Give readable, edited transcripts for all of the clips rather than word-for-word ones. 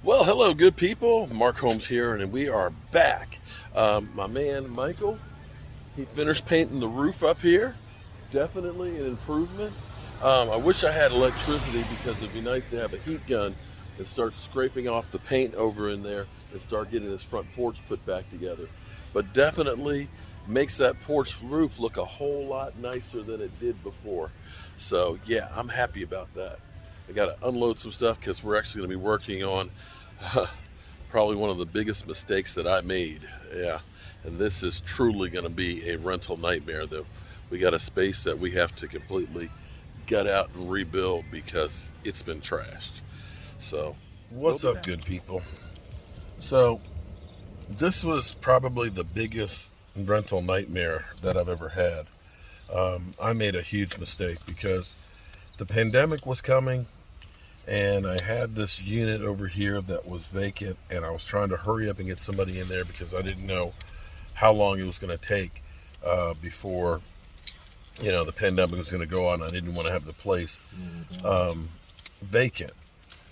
Well, hello, good people. Mark Holmes here, and we are back. My man Michael, he finished painting the roof up here. Definitely an improvement. I wish I had electricity because it'd be nice to have a heat gun and start scraping off the paint over in there and start getting this front porch put back together. But definitely makes that porch roof look a whole lot nicer than it did before. So yeah, I'm happy about that. I got to unload some stuff because we're actually going to be working on probably one of the biggest mistakes that I made. Yeah, and this is truly going to be a rental nightmare. Though we got a space that we have to completely gut out and rebuild because it's been trashed. So, what's up, good people? So, this was probably the biggest rental nightmare that I've ever had. I made a huge mistake because the pandemic was coming and I had this unit over here that was vacant, and I was trying to hurry up and get somebody in there because I didn't know how long it was going to take before the pandemic was going to go on. I didn't want to have the place vacant,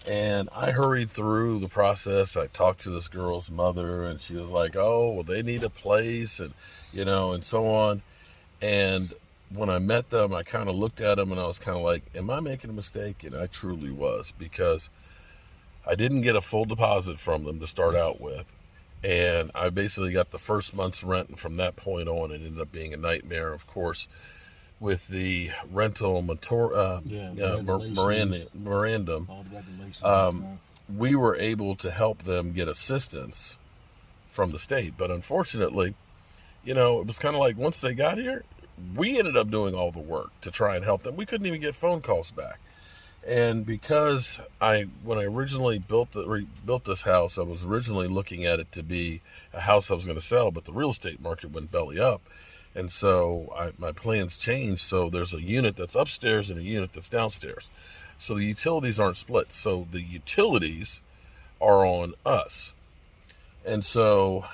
and I hurried through the process. I talked to this girl's mother, and she was like, "Oh, well, they need a place," and and so on. And when I met them, I kind of looked at them and I was kind of like, am I making a mistake? And I truly was, because I didn't get a full deposit from them to start out with. And I basically got the first month's rent. And from that point on, it ended up being a nightmare, of course, with the rental memorandum. All the regulations. We were able to help them get assistance from the state. But unfortunately, it was kind of like once they got here, we ended up doing all the work to try and help them. We couldn't even get phone calls back. And because when I originally built this house, I was originally looking at it to be a house I was going to sell, but the real estate market went belly up. And so my plans changed. So there's a unit that's upstairs and a unit that's downstairs. So the utilities aren't split. So the utilities are on us. And so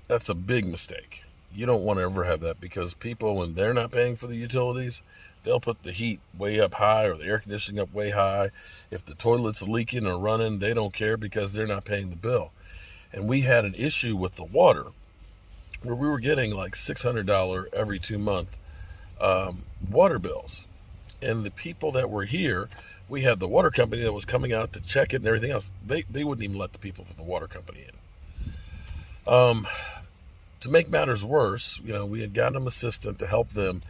that's a big mistake. You don't want to ever have that, because people, when they're not paying for the utilities, they'll put the heat way up high or the air conditioning up way high. If the toilet's leaking or running, they don't care because they're not paying the bill. And we had an issue with the water where we were getting like $600 every 2 month water bills. And the people that were here, we had the water company that was coming out to check it and everything else. They wouldn't even let the people from the water company in. To make matters worse, we had gotten them assistant to help them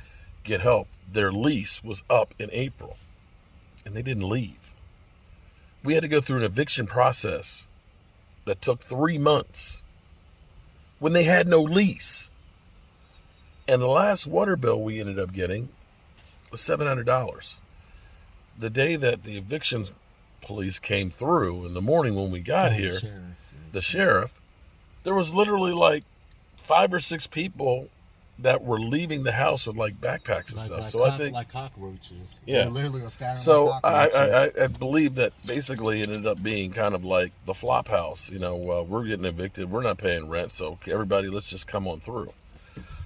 get help. Their lease was up in April, and they didn't leave. We had to go through an eviction process that took 3 months when they had no lease. And the last water bill we ended up getting was $700. The day that the eviction police came through, in the morning when we got here, the sheriff, there was literally like 5 or 6 people that were leaving the house with like backpacks and stuff. So I think like cockroaches. Yeah. They literally were scattering. So like cockroaches. I believe that basically it ended up being kind of like the flop house. We're getting evicted. We're not paying rent. So everybody, let's just come on through.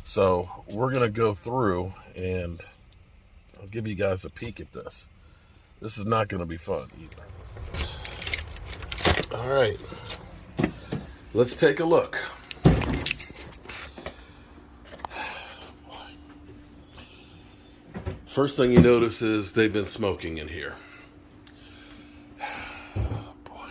So we're going to go through and I'll give you guys a peek at this. This is not going to be fun either. All right. Let's take a look. First thing you notice is they've been smoking in here. Oh, boy.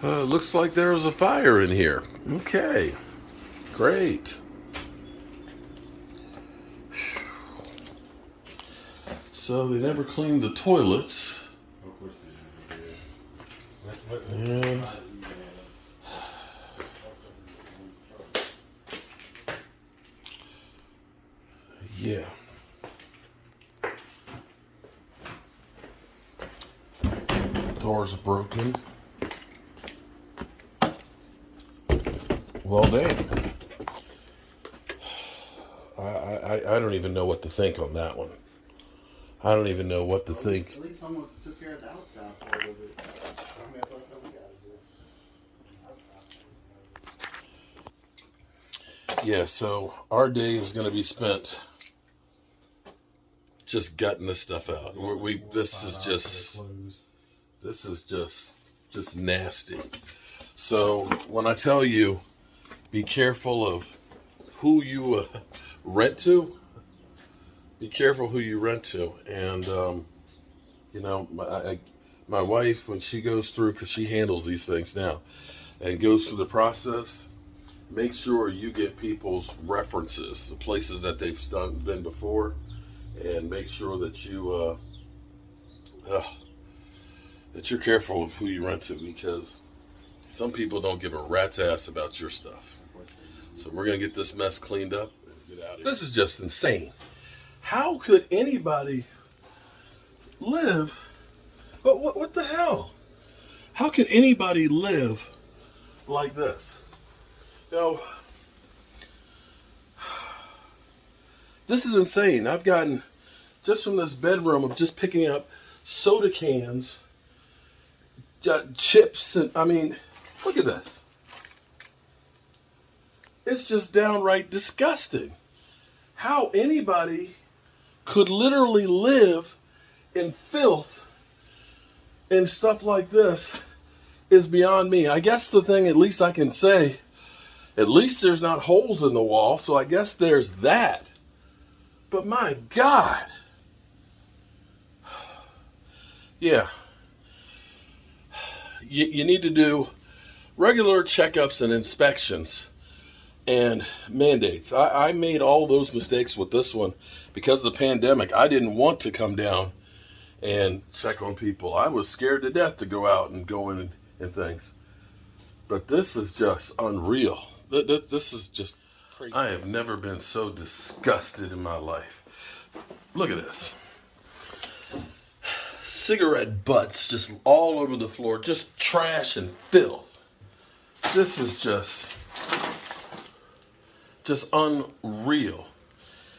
Looks like there was a fire in here. Okay, great. So they never cleaned the toilets. Of course they did. And yeah. Door's broken. Well, dang. I don't even know what to think on that one. I don't even know what to think. At least someone took care of the outside part of it. I mean, Yeah, so our day is going to be spent just gutting this stuff out. This is just nasty. So when I tell you, be careful of who you rent to. Be careful who you rent to. And you know, my wife, when she goes through, because she handles these things now, and goes through the process, make sure you get people's references, the places that they've been before, and make sure that you're careful of who you rent to, because some people don't give a rat's ass about your stuff. So we're gonna get this mess cleaned up and get out of here. This is just insane. How could anybody live? What the hell? How could anybody live like this? You know, this is insane. I've gotten, just from this bedroom of just picking up soda cans, chips, and I mean, look at this. It's just downright disgusting. How anybody could literally live in filth and stuff like this is beyond me. I guess the thing, at least I can say, at least there's not holes in the wall, so I guess there's that. But my God. Yeah. You need to do regular checkups and inspections and mandates. I made all those mistakes with this one because of the pandemic. I didn't want to come down and check on people. I was scared to death to go out and go in and things. But this is just unreal. This is just crazy. I have never been so disgusted in my life. Look at this. Cigarette butts just all over the floor, just trash and filth. This is just unreal.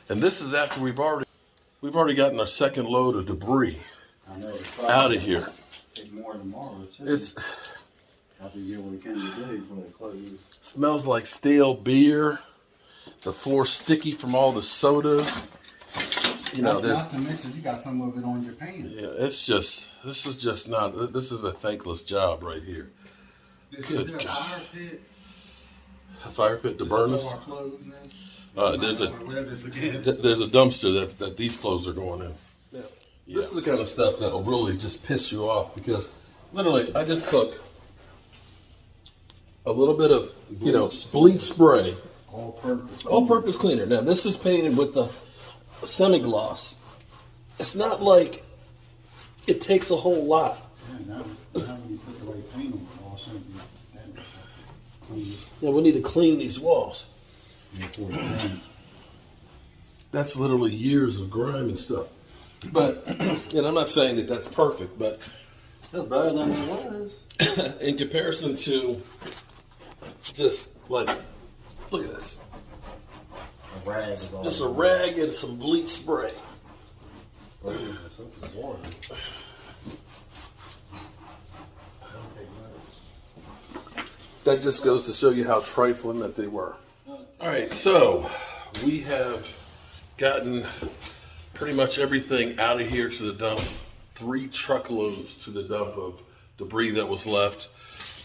And this is after we've already gotten our second load of debris out of here. Take more tomorrow too. It's after you get what it can today before they close. Smells like stale beer. The floor's sticky from all the sodas. You know, not to mention you got some of it on your pants. Yeah, this is a thankless job right here. Is there a fire pit? A fire pit to burn us? Our clothes in? There's a dumpster that these clothes are going in. Yeah. This is the kind of stuff that'll really just piss you off, because literally I just took a little bit of bleach spray, all-purpose cleaner. Now this is painted with the semi-gloss. It's not like it takes a whole lot. Yeah, now when you put the right paint on the wall, Yeah, we need to clean these walls. That's literally years of grime and stuff. But, and I'm not saying that that's perfect, but that's better than it was. In comparison to just like, look at this. A rag. Just a rag and some bleach spray. That just goes to show you how trifling that they were. All right, so we have gotten pretty much everything out of here to the dump. 3 truckloads to the dump of debris that was left.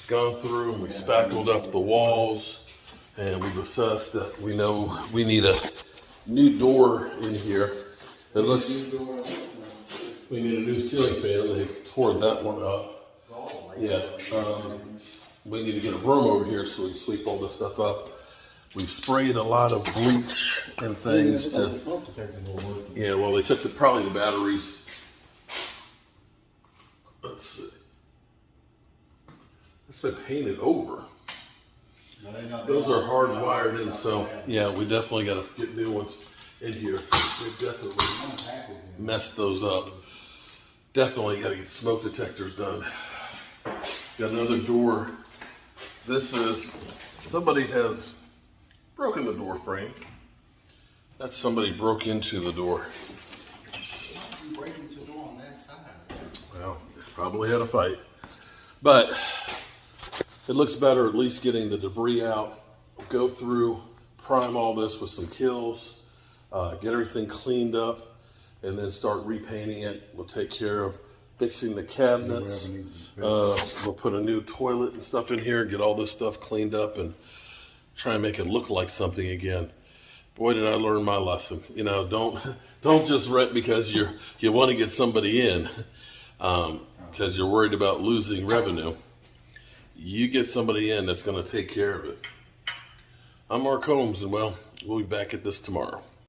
Gone through and we spackled up the walls, and we've assessed that we know we need a new door in here. It looks, we need a new ceiling fan. They tore that one up. Yeah, we need to get a broom over here so we sweep all this stuff up. We've sprayed a lot of bleach and things to, yeah, well, they took probably the batteries. Let's see. It's been painted over. Those are hardwired in, so yeah, we definitely got to get new ones in here. They definitely messed those up. Definitely got to get smoke detectors done. Got another door. This is, somebody has broken the door frame. That's somebody broke into the door. Well, probably had a fight. But it looks better at least getting the debris out, go through, prime all this with some Kilz, get everything cleaned up, and then start repainting it. We'll take care of fixing the cabinets. We'll put a new toilet and stuff in here, get all this stuff cleaned up, and try and make it look like something again. Boy, did I learn my lesson. You know, don't just rent because you want to get somebody in, because you're worried about losing revenue. You get somebody in that's going to take care of it. I'm Mark Holmes, and well, we'll be back at this tomorrow.